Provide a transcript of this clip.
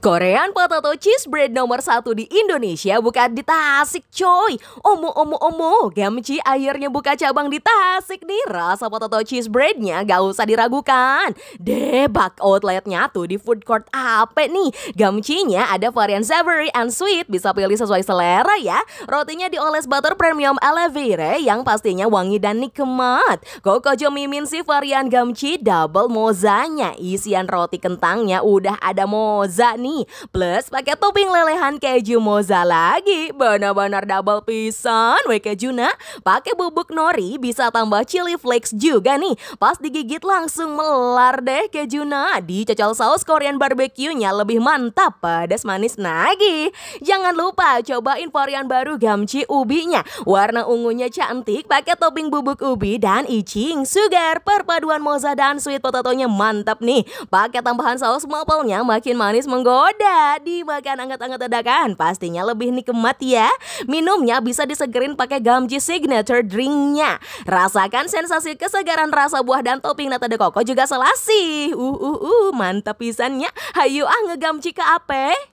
Korean Potato Cheese Bread nomor 1 di Indonesia buka di Tasik coy. Omo, Gamci akhirnya buka cabang di Tasik nih. Rasa potato cheese breadnya gak usah diragukan. Debak outletnya tuh di food court apa nih. Gamcinya ada varian savory and sweet, bisa pilih sesuai selera ya. Rotinya dioles butter premium elevire yang pastinya wangi dan nikmat. Kokojo mimin si varian Gamci double mozanya. Isian roti kentangnya udah ada moza nih. Plus pakai topping lelehan keju moza lagi. Benar-benar double pisan we kejuna. Pakai bubuk nori bisa tambah chili flakes juga nih. Pas digigit langsung melar deh kejuna. Dicocol saus Korean barbecue-nya lebih mantap, pedas manis nagih. Jangan lupa cobain varian baru Gamci ubinya. Warna ungunya cantik, pakai topping bubuk ubi dan icing sugar. Perpaduan moza dan sweet potatonya mantap nih. Pakai tambahan saus maple-nya makin manis menggoda. Dimakan anget-anget dadakan pastinya lebih nikmat ya. Minumnya bisa disegerin pakai Gamci signature drinknya. Rasakan sensasi kesegaran rasa buah dan topping nata de coco juga selasih. Mantap pisannya. Hayu ngegamci ke ape.